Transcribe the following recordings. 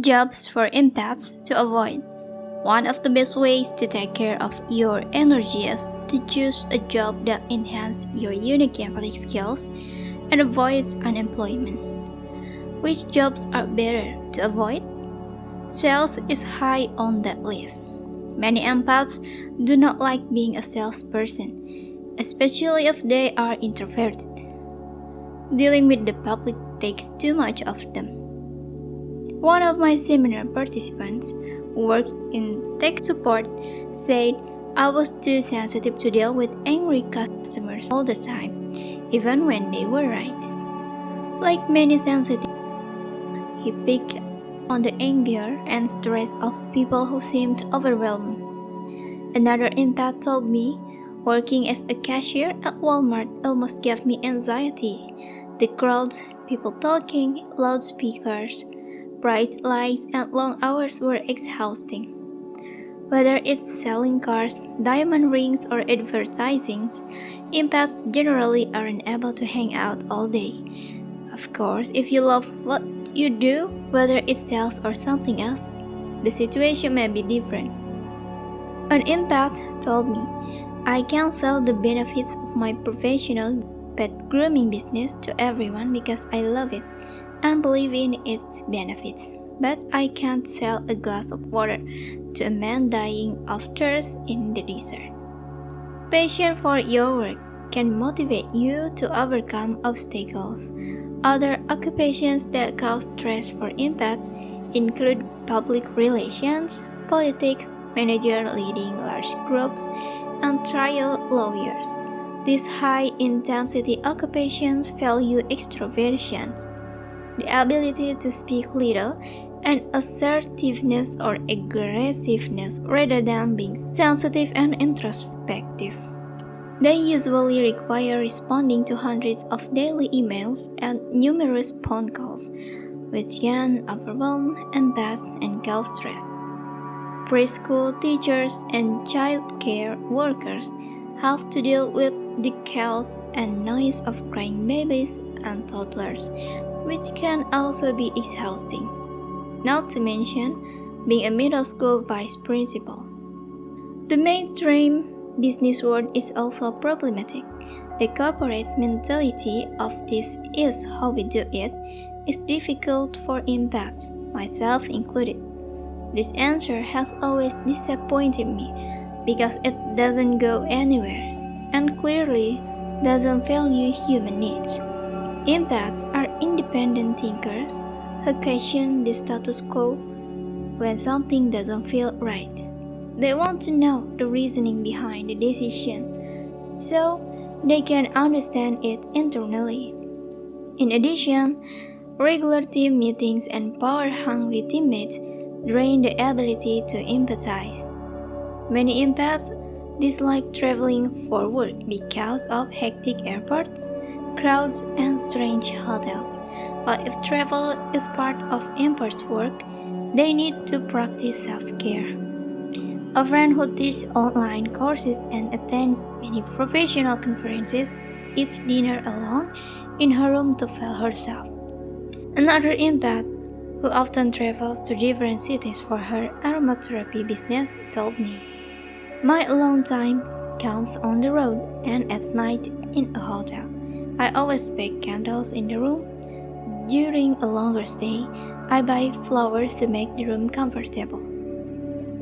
Jobs for empaths to avoid. One of the best ways to take care of your energy is to choose a job that enhances your unique empathic skills and avoids unemployment. Which jobs are better to avoid? Sales is high on that list. Many empaths do not like being a salesperson, especially if they are introverted. Dealing with the public takes too much of them. One of my seminar participants who worked in tech support said I was too sensitive to deal with angry customers all the time, even when they were right. Like many sensitive, he picked on the anger and stress of people who seemed overwhelmed. Another empath told me working as a cashier at Walmart almost gave me anxiety. The crowds, people talking, loudspeakers, bright lights, and long hours were exhausting. Whether it's selling cars, diamond rings, or advertising, empaths generally aren't able to hang out all day. Of course, if you love what you do, whether it's sales or something else, the situation may be different. An empath told me, I can sell the benefits of my professional pet grooming business to everyone because I love it and believe in its benefits, but I can't sell a glass of water to a man dying of thirst in the desert. Passion for your work can motivate you to overcome obstacles. Other occupations that cause stress for empaths include public relations, politics, manager leading large groups, and trial lawyers. These high-intensity occupations value extroversion, the ability to speak little, and assertiveness or aggressiveness rather than being sensitive and introspective. They usually require responding to hundreds of daily emails and numerous phone calls, which can overwhelm empaths and cause stress. Preschool teachers and child care workers have to deal with the chaos and noise of crying babies and toddlers, which can also be exhausting. Not to mention being a middle school vice principal. The mainstream business world is also problematic. The corporate mentality of this is how we do it is difficult for empaths, myself included. This answer has always disappointed me because it doesn't go anywhere and clearly doesn't value human needs. Empaths are independent thinkers who question the status quo when something doesn't feel right. They want to know the reasoning behind the decision so they can understand it internally. In addition, regular team meetings and power-hungry teammates drain the ability to empathize. Many empaths dislike traveling for work because of hectic airports, crowds, and strange hotels. But if travel is part of empaths' work, they need to practice self-care. A friend who teaches online courses and attends many professional conferences eats dinner alone in her room to fuel herself. Another empath who often travels to different cities for her aromatherapy business told me, my alone time comes on the road and at night in a hotel. I always bake candles in the room. During a longer stay, I buy flowers to make the room comfortable.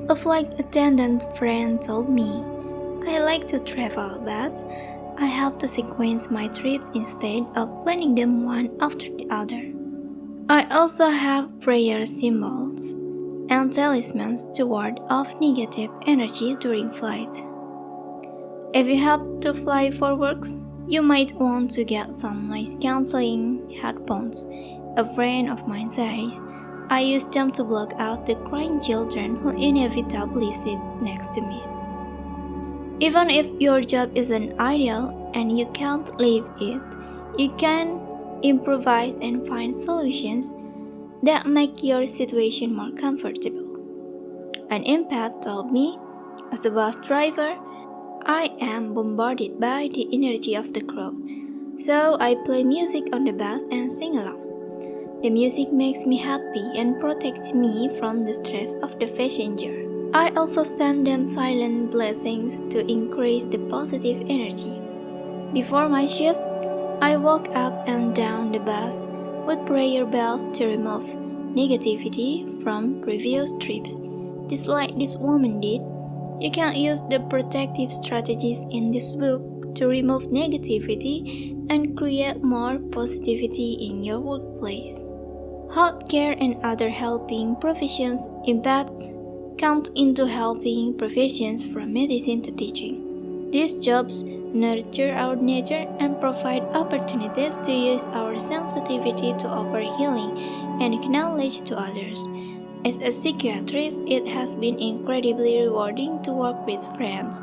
A flight attendant friend told me, I like to travel, but I have to sequence my trips instead of planning them one after the other. I also have prayer symbols and talismans to ward off negative energy during flight. If you have to fly for work, you might want to get some noise cancelling headphones. A friend of mine says, I use them to block out the crying children who inevitably sit next to me. Even if your job isn't ideal and you can't leave it, you can improvise and find solutions that make your situation more comfortable. An empath told me, as a bus driver, I am bombarded by the energy of the crowd, so I play music on the bus and sing along. The music makes me happy and protects me from the stress of the passenger. I also send them silent blessings to increase the positive energy. Before my shift, I walk up and down the bus with prayer bells to remove negativity from previous trips. Just like this woman did, you can use the protective strategies in this book to remove negativity and create more positivity in your workplace. Healthcare and other helping professions, empaths, count into helping professions from medicine to teaching. These jobs nurture our nature and provide opportunities to use our sensitivity to offer healing and knowledge to others. As a psychiatrist, it has been incredibly rewarding to work with friends,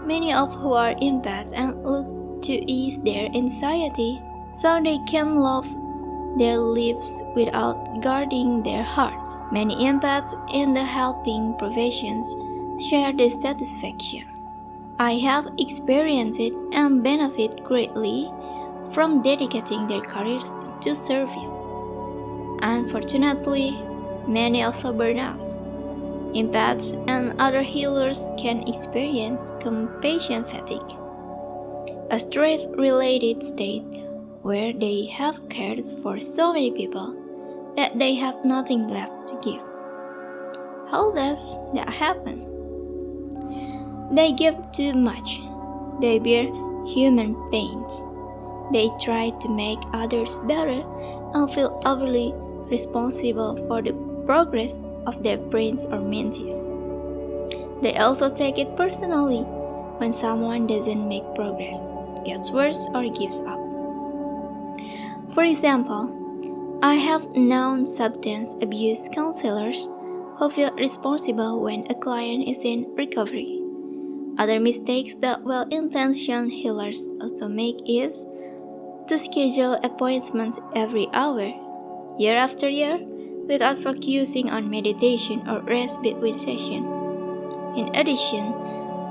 many of who are empaths and look to ease their anxiety so they can love their lives without guarding their hearts. Many empaths in the helping professions share this satisfaction. I have experienced it and benefit greatly from dedicating their careers to service. Unfortunately, many also burn out. Empaths and other healers can experience compassion fatigue, a stress-related state where they have cared for so many people that they have nothing left to give. How does that happen? They give too much. They bear human pains. They try to make others better and feel overly responsible for the progress of their brains or mentees. They also take it personally when someone doesn't make progress, gets worse, or gives up. For example, I have known substance abuse counselors who feel responsible when a client is in recovery. Other mistakes that well-intentioned healers also make is to schedule appointments every hour, year after year, without focusing on meditation or rest between sessions. In addition,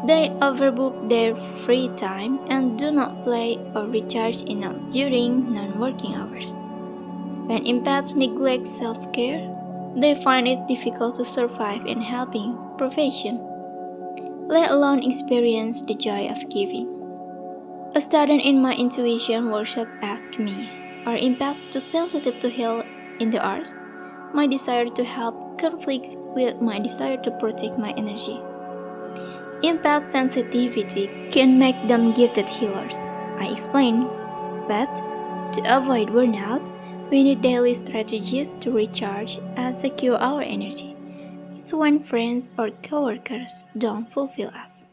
they overbook their free time and do not play or recharge enough during non-working hours. When empaths neglect self-care, they find it difficult to survive in helping profession, let alone experience the joy of giving. A student in my intuition workshop asked me, are empaths too sensitive to heal in the arts? My desire to help conflicts with my desire to protect my energy. Empath sensitivity can make them gifted healers, I explained, but to avoid burnout, we need daily strategies to recharge and secure our energy. It's when friends or coworkers don't fulfill us.